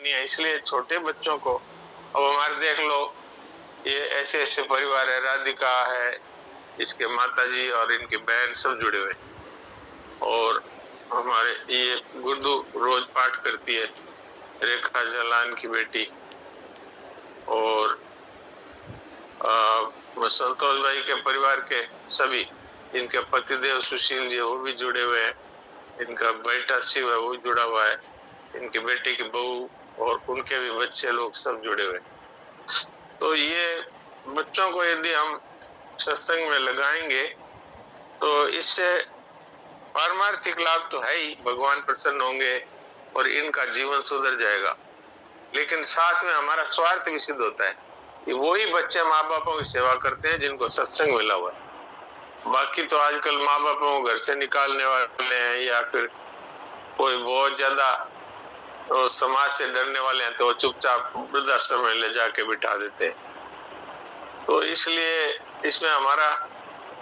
नहीं है, इसलिए छोटे बच्चों को अब हमारे देख लो, ये ऐसे ऐसे परिवार है, राधिका है, इसके माताजी और इनकी बहन सब जुड़े हुए, और हमारे ये गुड्डू रोज पाठ करती है, रेखा जलान की बेटी, और संतोष भाई के परिवार के सभी, इनके पतिदेव सुशील जी वो भी जुड़े हुए हैं, इनका बेटा शिव है वो भी जुड़ा हुआ है, इनकी बेटी की बहू और उनके भी बच्चे लोग सब जुड़े हुए। तो ये बच्चों को यदि हम सत्संग में लगाएंगे तो इससे पारमार्थिक लाभ तो है ही, भगवान प्रसन्न होंगे और इनका जीवन सुधर जाएगा, लेकिन साथ में हमारा स्वार्थ भी सिद्ध होता है कि वही बच्चे माँ बापों की सेवा करते हैं जिनको सत्संग मिला हुआ है। बाकी तो आजकल माँ बापों को घर से निकालने वाले हैं, या फिर कोई बहुत ज्यादा तो समाज से डरने वाले हैं तो चुपचाप वृद्धाश्रम में ले जाके बिठा देते हैं। तो इसलिए इसमें हमारा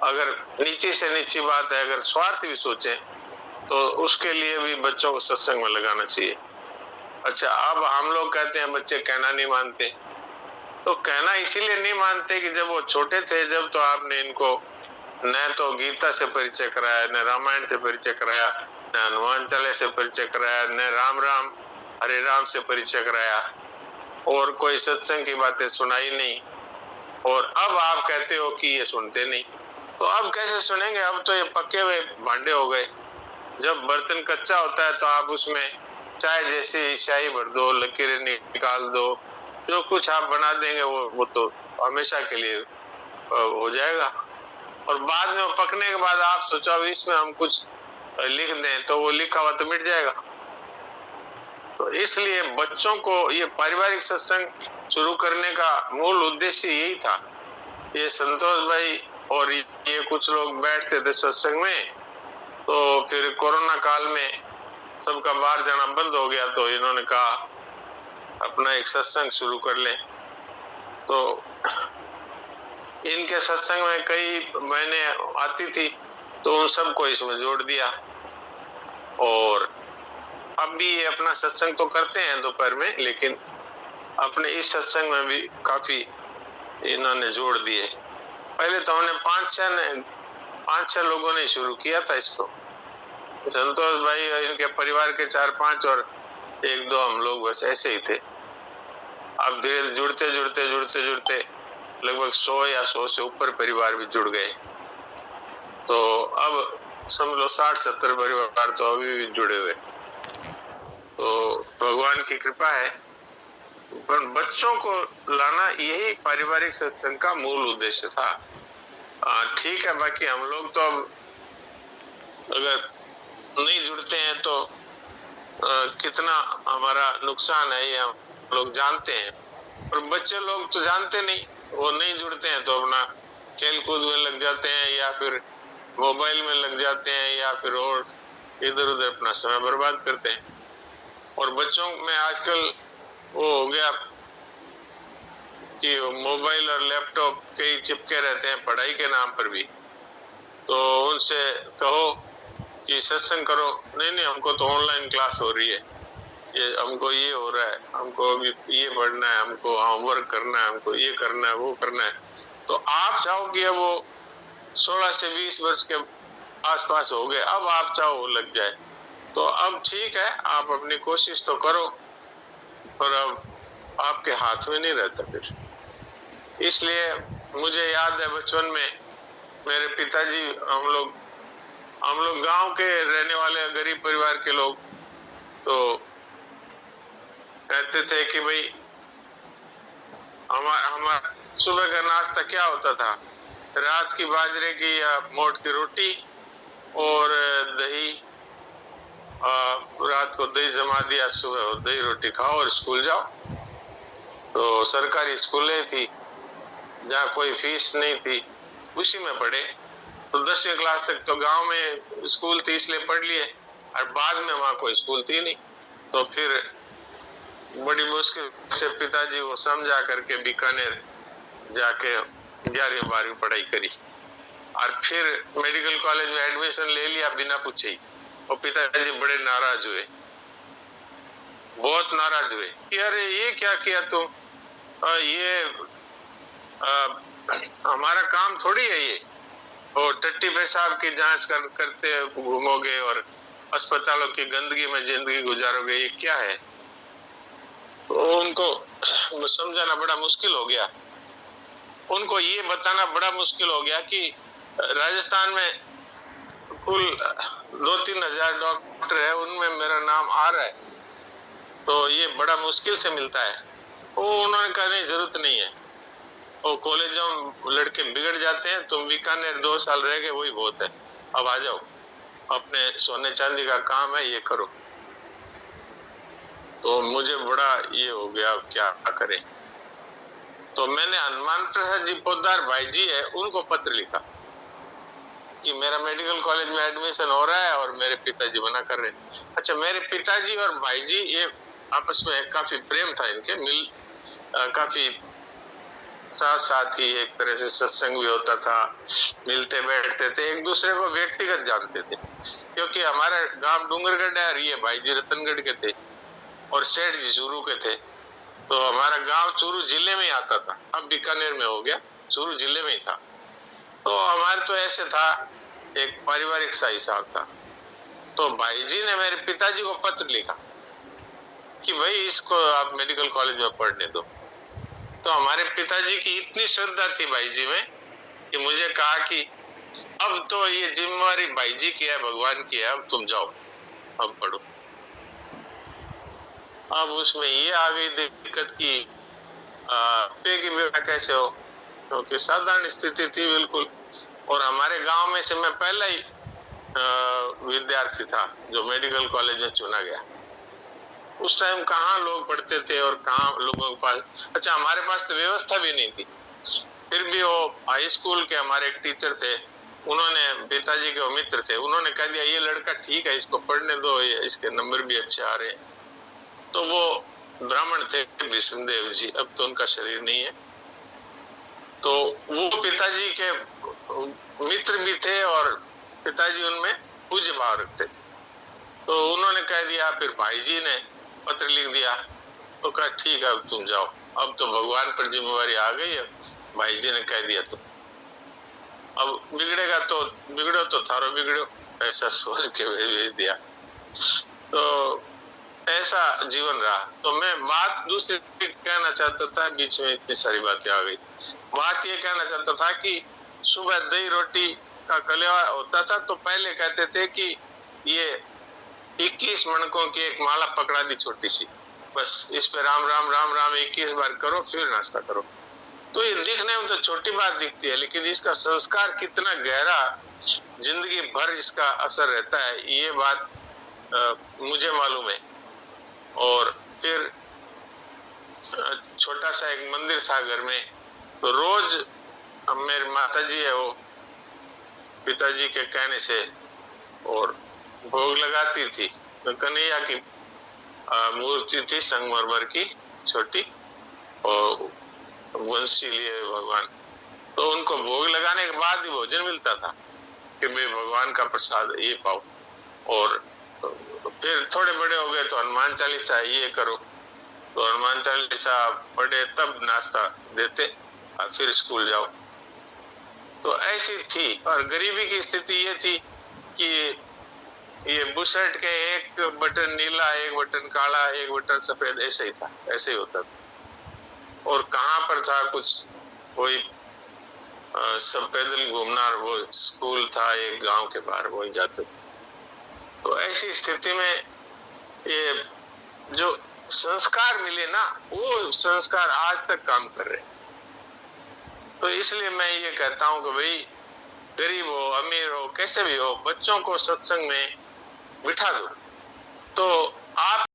अगर नीची से नीची बात है, अगर स्वार्थ भी सोचें तो उसके लिए भी बच्चों को सत्संग में लगाना चाहिए। अच्छा, अब हम लोग कहते हैं बच्चे कहना नहीं मानते, तो कहना इसीलिए नहीं मानते कि जब वो छोटे थे, जब तो आपने इनको न तो गीता से परिचय कराया, न रामायण से परिचय कराया, न हनुमान चालीसा से परिचय कराया, न राम राम हरे राम से परिचय कराया, और कोई सत्संग की बातें सुनाई नहीं, और अब आप कहते हो कि ये सुनते नहीं, तो अब कैसे सुनेंगे? अब तो ये पके हुए भांडे हो गए। जब बर्तन कच्चा होता है तो आप उसमें चाय जैसी स्याही भर दो, लकीरें निकाल दो, जो कुछ आप बना देंगे वो तो हमेशा के लिए हो जाएगा, और बाद में पकने के बाद आप सोचो इसमें हम कुछ लिख दें तो वो लिखा हुआ तो मिट जाएगा। तो इसलिए बच्चों को ये पारिवारिक सत्संग शुरू करने का मूल उद्देश्य यही था। ये संतोष भाई और ये कुछ लोग बैठते थे सत्संग में, तो फिर कोरोना काल में सबका बाहर जाना बंद हो गया, तो इन्होंने कहा अपना एक सत्संग शुरू कर ले। तो इनके सत्संग में कई महीने आती थी, तो उन सबको इसमें जोड़ दिया, और अब भी ये अपना सत्संग तो करते हैं दोपहर में, लेकिन अपने इस सत्संग में भी काफी इन्होंने जोड़ दिए। पहले तो हमने 5-6 लोगों ने शुरू किया था इसको, संतोष भाई और इनके परिवार के 4-5 और 1-2 हम लोग बस ऐसे ही थे। अब धीरे जुड़ते जुड़ते जुड़ते जुड़ते लगभग 100 या 100 से ऊपर परिवार भी जुड़ गए, तो अब समझ लो 60-70 परिवार तो अभी भी जुड़े हुए। तो भगवान की कृपा है, पर बच्चों को लाना यही पारिवारिक सत्संग का मूल उद्देश्य था। ठीक है, बाकी हम लोग तो अब अगर नहीं जुड़ते हैं तो कितना हमारा नुकसान है ये हम लोग जानते हैं, और बच्चे लोग तो जानते नहीं, वो नहीं जुड़ते हैं तो अपना खेल कूद में लग जाते हैं, या फिर मोबाइल में लग जाते हैं, या फिर और इधर उधर अपना समय बर्बाद करते हैं। और बच्चों में आजकल वो हो गया कि मोबाइल और लैपटॉप के ही चिपके रहते हैं पढ़ाई के नाम पर भी, तो उनसे कहो कि सत्संग करो, नहीं नहीं हमको तो ऑनलाइन क्लास हो रही है, ये हमको ये हो रहा है, हमको अभी ये पढ़ना है, हमको होमवर्क करना है, हमको ये करना है, वो करना है। तो आप चाहो कि वो 16 से 20 वर्ष के आसपास हो गए, अब आप चाहो वो लग जाए, तो अब ठीक है, आप अपनी कोशिश तो करो, पर अब आपके हाथ में नहीं रहता फिर। इसलिए मुझे याद है बचपन में मेरे पिताजी, हम लोग गांव के रहने वाले गरीब परिवार के लोग, तो कहते थे कि भाई हमारा सुबह का नाश्ता क्या होता था, रात की बाजरे की या मोट की रोटी और दही, रात को दही जमा दिया, सुबह दही रोटी खाओ और स्कूल जाओ। तो सरकारी स्कूलें थी जहाँ कोई फीस नहीं थी, उसी में पढ़े, तो 10वीं क्लास तक तो गांव में स्कूल थी इसलिए पढ़ लिए, और बाद में वहाँ कोई स्कूल थी नहीं, तो फिर बड़ी मुश्किल से पिताजी को समझा करके बीकानेर जाके 11वीं-12वीं पढ़ाई करी, और फिर मेडिकल कॉलेज में एडमिशन ले लिया बिना पूछे ही, और पिताजी बड़े नाराज हुए बहुत नाराज हुए कि अरे ये क्या किया तुम, ये हमारा काम थोड़ी है ये, और टट्टी पेशाब की जांच करते घूमोगे और अस्पतालों की गंदगी में जिंदगी गुजारोगे, ये क्या है। तो उनको समझाना बड़ा मुश्किल हो गया, उनको ये बताना बड़ा मुश्किल हो गया कि राजस्थान में कुल 2-3 हजार डॉक्टर है, उनमें मेरा नाम आ रहा है, तो ये बड़ा मुश्किल से मिलता है। वो उन्होंने कहा नहीं, जरूरत नहीं है, वो कॉलेजों में लड़के बिगड़ जाते हैं, तुम बीकानेर 2 साल रह गए वही बहुत है, अब आ जाओ, अपने सोने चांदी का काम है ये करो। तो मुझे बड़ा ये हो गया, क्या करें। तो मैंने हनुमान प्रसाद जी पोद्दार भाई जी है, उनको पत्र लिखा कि मेरा मेडिकल कॉलेज में एडमिशन हो रहा है और मेरे पिताजी मना कर रहे हैं। अच्छा, मेरे पिताजी और भाई जी ये आपस में काफी प्रेम था इनके, काफी साथ साथ ही एक तरह से सत्संग भी होता था, मिलते बैठते थे, एक दूसरे को व्यक्तिगत जानते थे, क्योंकि हमारा गांव डूंगरगढ़ है और ये भाई जी रतनगढ़ के थे और सेठ जी चूरू के थे। तो हमारा गांव चूरू जिले में ही आता था, अब बीकानेर में हो गया, चूरू जिले में ही था। तो हमारे तो ऐसे था, एक पारिवारिक सा हिसाब था। तो भाई जी ने मेरे पिताजी को पत्र लिखा कि भाई इसको आप मेडिकल कॉलेज में पढ़ने दो। तो हमारे पिताजी की इतनी श्रद्धा थी भाई जी में कि मुझे कहा कि अब तो ये जिम्मेवारी भाई जी की है, भगवान की है, अब तुम जाओ, अब पढ़ो। अब उसमें ये आ गई दिक्कत की पे की बेटा कैसे हो, क्योंकि साधारण स्थिति थी बिल्कुल, और हमारे गांव में से मैं पहला ही विद्यार्थी था जो मेडिकल कॉलेज में चुना गया। उस टाइम कहाँ लोग पढ़ते थे और कहाँ लोगों के पास, अच्छा हमारे पास तो व्यवस्था भी नहीं थी, फिर भी वो हाई स्कूल के हमारे एक टीचर थे, उन्होंने, पिताजी के मित्र थे, उन्होंने कह दिया ये लड़का ठीक है, इसको पढ़ने दो, इसके नंबर भी अच्छे आ रहे हैं। तो वो ब्राह्मण थे विष्णुदेव जी, अब तो उनका शरीर नहीं है, तो वो पिताजी के मित्र भी थे और पिताजी उनमें पूज्य भाव रखते। तो उन्होंने कह दिया, फिर भाई जी ने पत्र लिख दिया, तो कहा ठीक है अब तुम जाओ, अब तो भगवान पर जिम्मेवारी आ गई है, भाई जी ने कह दिया तो अब बिगड़ेगा तो बिगड़ो, तो थारो बिगड़ो, ऐसा सोच के भेज दिया। तो ऐसा जीवन रहा। तो मैं बात दूसरी कहना चाहता था, बीच में इतनी सारी बातें आ गई। बात ये कहना चाहता था कि सुबह दही रोटी का कलेवा होता था, तो पहले कहते थे कि ये 21 मणकों की एक माला पकड़ा दी छोटी सी, बस इस पे राम राम राम राम 21 बार करो, फिर नाश्ता करो। तो ये दिखने में तो छोटी बात दिखती है, लेकिन इसका संस्कार कितना गहरा, जिंदगी भर इसका असर रहता है, ये बात मुझे मालूम है। और फिर छोटा सा एक मंदिर था घर में, तो रोज मेरी माता जी है वो पिताजी के कहने से और भोग लगाती थी। तो कन्हैया की मूर्ति थी संगमरमर की छोटी, और वंशी लिए भगवान, तो उनको भोग लगाने के बाद ही भोजन मिलता था कि भाई भगवान का प्रसाद ये पाओ। और फिर थोड़े बड़े हो गए तो हनुमान चालीसा ये करो, तो हनुमान चालीसा पढ़े तब नाश्ता देते और फिर स्कूल जाओ। तो ऐसी थी, और गरीबी की स्थिति ये थी कि ये बुशर्ट के एक बटन नीला, एक बटन काला, एक बटन सफेद, ऐसे ही था, ऐसे ही होता था। और कहाँ पर था कुछ, कोई सब पैदल घूमना, वो स्कूल था एक गांव के बाहर, वही जाते थे। तो ऐसी स्थिति में ये जो संस्कार मिले ना, वो संस्कार आज तक काम कर रहे। तो इसलिए मैं ये कहता हूँ कि भाई गरीब हो अमीर हो कैसे भी हो, बच्चों को सत्संग में बिठा दो। तो आप